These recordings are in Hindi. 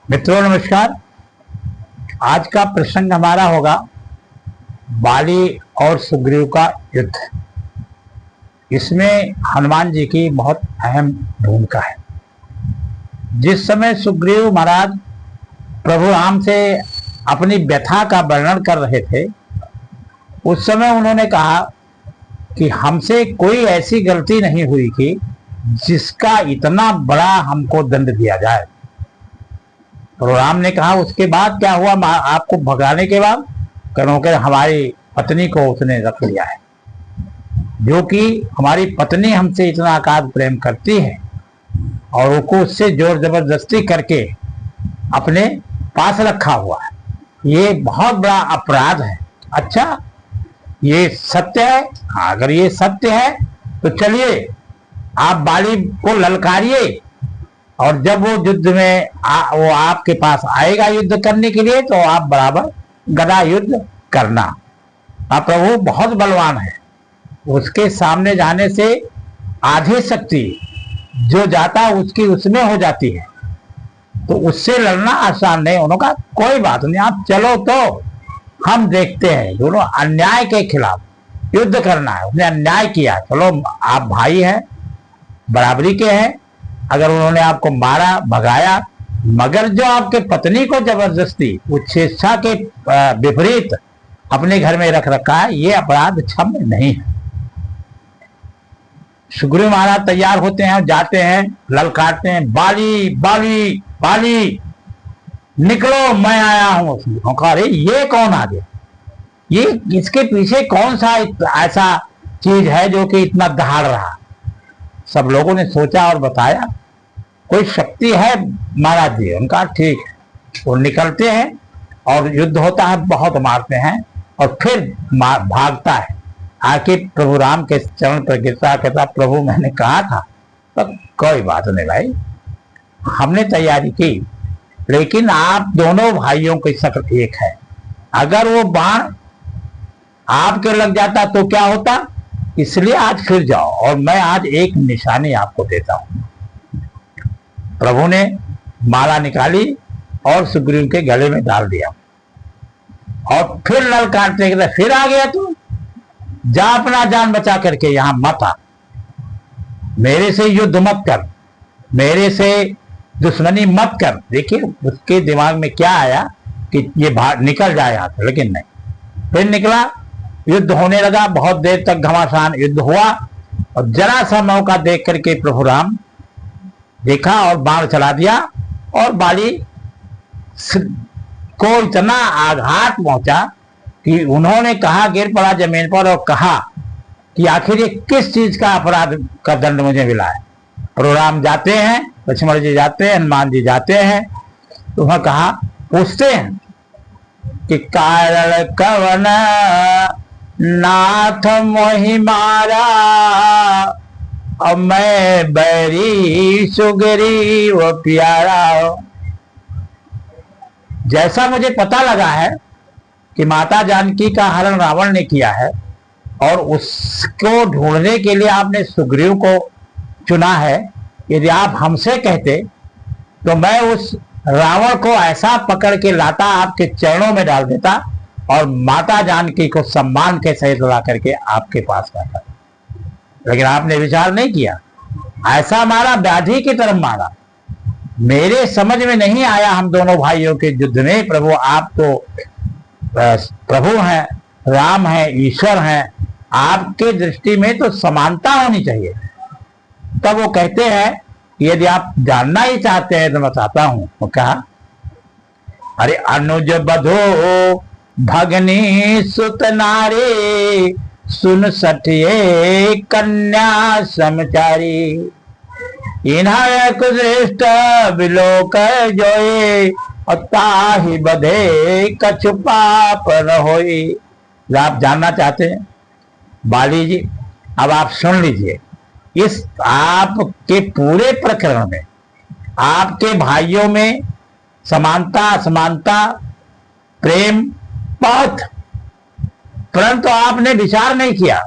मित्रों नमस्कार। आज का प्रसंग हमारा होगा बाली और सुग्रीव का युद्ध। इसमें हनुमान जी की बहुत अहम भूमिका है। जिस समय सुग्रीव महाराज प्रभु राम से अपनी व्यथा का वर्णन कर रहे थे, उस समय उन्होंने कहा कि हमसे कोई ऐसी गलती नहीं हुई कि जिसका इतना बड़ा हमको दंड दिया जाए। प्रभु राम ने कहा उसके बाद क्या हुआ? आपको भगाने के बाद कहकर हमारी पत्नी को उसने रख लिया है, जो कि हमारी पत्नी हमसे इतना अगाध प्रेम करती है और उसको उससे जोर जबरदस्ती करके अपने पास रखा हुआ है। ये बहुत बड़ा अपराध है। अच्छा, ये सत्य है? हाँ, अगर ये सत्य है तो चलिए आप बाली को ललकारिए और जब वो युद्ध में वो आपके पास आएगा युद्ध करने के लिए तो आप बराबर गदा युद्ध करना। आप प्रभु बहुत बलवान है, उसके सामने जाने से आधी शक्ति जो जाता है उसकी उसमें हो जाती है, तो उससे लड़ना आसान नहीं। उन्होंने कहा कोई बात नहीं, आप चलो तो हम देखते हैं। दोनों अन्याय के खिलाफ युद्ध करना है, उसने अन्याय किया, चलो आप भाई हैं, बराबरी के हैं। अगर उन्होंने आपको मारा भगाया, मगर जो आपके पत्नी को जबरदस्ती उच्छेषा के विपरीत अपने घर में रख रखा है, ये अपराध क्षम्य नहीं है। सुग्रीव महाराज तैयार होते हैं, जाते हैं, ललकारते हैं, बाली बाली बाली निकलो, मैं आया हूं। अरे ये कौन आ गया? ये इसके पीछे कौन सा ऐसा चीज है जो कि इतना दहाड़ रहा? सब लोगों ने सोचा और बताया कोई शक्ति है महाराज जी। उनका ठीक है। वो निकलते हैं और युद्ध होता है, बहुत मारते हैं और फिर भागता है आके प्रभु राम के चरण पर गिरता, कहता प्रभु मैंने कहा था। तब कोई बात नहीं भाई, हमने तैयारी की, लेकिन आप दोनों भाइयों की शक्ल एक है। अगर वो बाण आपके लग जाता तो क्या होता? इसलिए आज फिर जाओ और मैं आज एक निशानी आपको देता हूं। प्रभु ने माला निकाली और सुग्रीव के गले में डाल दिया और फिर ललकारते कहते फिर आ गया तू, जा अपना जान बचा करके यहां मत आ, मेरे से युद्ध मत कर, मेरे से दुश्मनी मत कर। देखिए उसके दिमाग में क्या आया कि ये निकल जाए यहां से, लेकिन नहीं, फिर निकला। युद्ध होने लगा, बहुत देर तक घमासान युद्ध हुआ और जरा सा मौका देख करके प्रभु राम देखा और बाण चला दिया और बाली को इतना आघात पहुंचा कि उन्होंने कहा, गिर पड़ा जमीन पर और कहा कि आखिर ये किस चीज का अपराध का दंड मुझे मिला है। प्रभु राम जाते हैं, लक्ष्मण जी जाते हैं, हनुमान जी जाते हैं, तो उन्होंने कहा, पूछते हैं कि कारण कवन नाथ मोहि मारा, अब मैं बैरी सुग्रीव प्यारा। जैसा मुझे पता लगा है कि माता जानकी का हरण रावण ने किया है और उसको ढूंढने के लिए आपने सुग्रीव को चुना है, यदि आप हमसे कहते तो मैं उस रावण को ऐसा पकड़ के लाता, आपके चरणों में डाल देता और माता जानकी को सम्मान के सहित ला करके आपके पास लाता। लेकिन आपने विचार नहीं किया, ऐसा मारा, व्याधि की तरफ मारा। मेरे समझ में नहीं आया हम दोनों भाइयों के युद्ध में। प्रभु आप तो प्रभु हैं, राम हैं, ईश्वर हैं, आपके दृष्टि में तो समानता होनी चाहिए। तब वो कहते हैं यदि आप जानना ही चाहते हैं तो मैं बताता हूं। वो कहा, अरे अनुज बधो भगनी सुत नारे, सुन सठिए कन्या समचारी, इन्हा कुदृष्ट विलोक जोए, ताहि बधे कछु पाप न होई। आप जानना चाहते हैं बाली जी, अब आप सुन लीजिए। इस आपके पूरे प्रकरण में आपके भाइयों में समानता असमानता प्रेम बहुत, परंतु आपने विचार नहीं किया,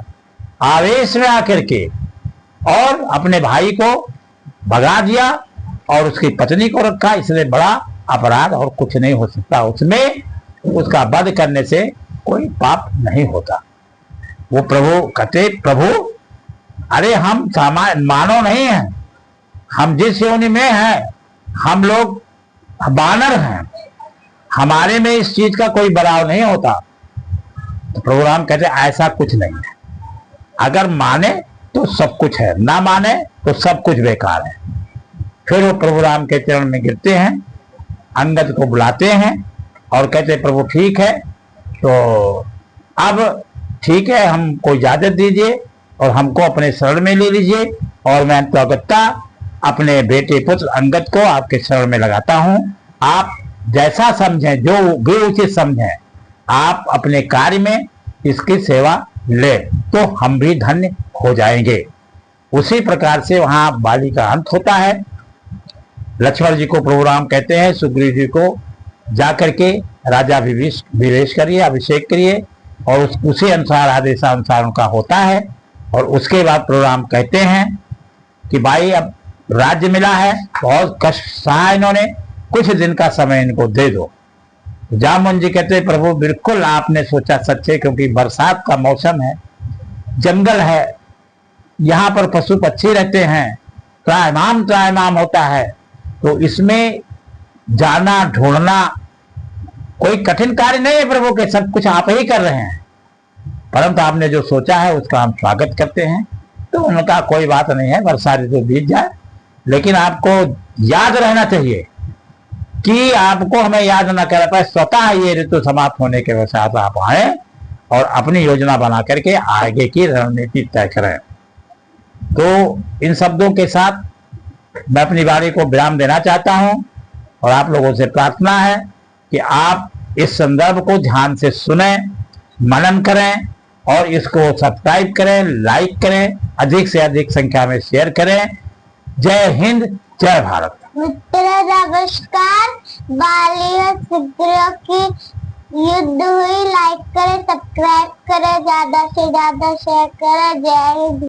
आवेश में आकर के और अपने भाई को भगा दिया और उसकी पत्नी को रखा, इसलिए बड़ा अपराध और कुछ नहीं हो सकता उसमें। उसका वध करने से कोई पाप नहीं होता। वो प्रभु कहते, प्रभु अरे हम सामान्य मानव नहीं हैं, हम जिस योनि में हैं हम लोग बानर हैं, हमारे में इस चीज का कोई बड़ाव नहीं होता। तो प्रभु राम कहते ऐसा कुछ नहीं है, अगर माने तो सब कुछ है, ना माने तो सब कुछ बेकार है। फिर वो प्रभु राम के चरण में गिरते हैं, अंगद को बुलाते हैं और कहते प्रभु ठीक है, तो अब ठीक है, हमको इजाजत दीजिए और हमको अपने शरण में ले लीजिए, और मैं तौगत्ता अपने बेटे पुत्र अंगद को आपके शरण में लगाता हूं। आप जैसा समझें, जो भी उचित समझें, आप अपने कार्य में इसकी सेवा ले, तो हम भी धन्य हो जाएंगे। उसी प्रकार से वहां बाली का अंत होता है। लक्ष्मण जी को प्रभु राम कहते हैं सुग्रीव जी को जाकर के राजा विवेश करिए, अभिषेक करिए, और उसी अनुसार आदेशानुसार उनका होता है। और उसके बाद प्रभु राम कहते हैं कि भाई अब राज्य मिला है, बहुत कष्ट सहा इन्होंने, कुछ दिन का समय इनको दे दो। जामुन जी कहते प्रभु बिल्कुल आपने सोचा सच्चे, क्योंकि बरसात का मौसम है, जंगल है, यहाँ पर पशु पक्षी रहते हैं, त्रायमाम होता है, तो इसमें जाना ढूंढना कोई कठिन कार्य नहीं है प्रभु के, सब कुछ आप ही कर रहे हैं, परंतु आपने जो सोचा है उसका हम स्वागत करते हैं। तो उनका कोई बात नहीं है, वर्षा ऋतु बीत जाए, लेकिन आपको याद रहना चाहिए कि आपको हमें याद न कर पाए, स्वतः ये ऋतु समाप्त होने के पश्चात आप आए और अपनी योजना बना करके आगे की रणनीति तय करें। तो इन शब्दों के साथ मैं अपनी वाणी को विराम देना चाहता हूं, और आप लोगों से प्रार्थना है कि आप इस संदर्भ को ध्यान से सुने, मनन करें, और इसको सब्सक्राइब करें, लाइक करें, अधिक से अधिक संख्या में शेयर करें। जय हिंद, जय भारत। मित्रों नमस्कार। बाली और सुग्रीव की युद्ध हुई, लाइक करें, सब्सक्राइब करें, ज्यादा से ज्यादा शेयर करें। जय हिंद।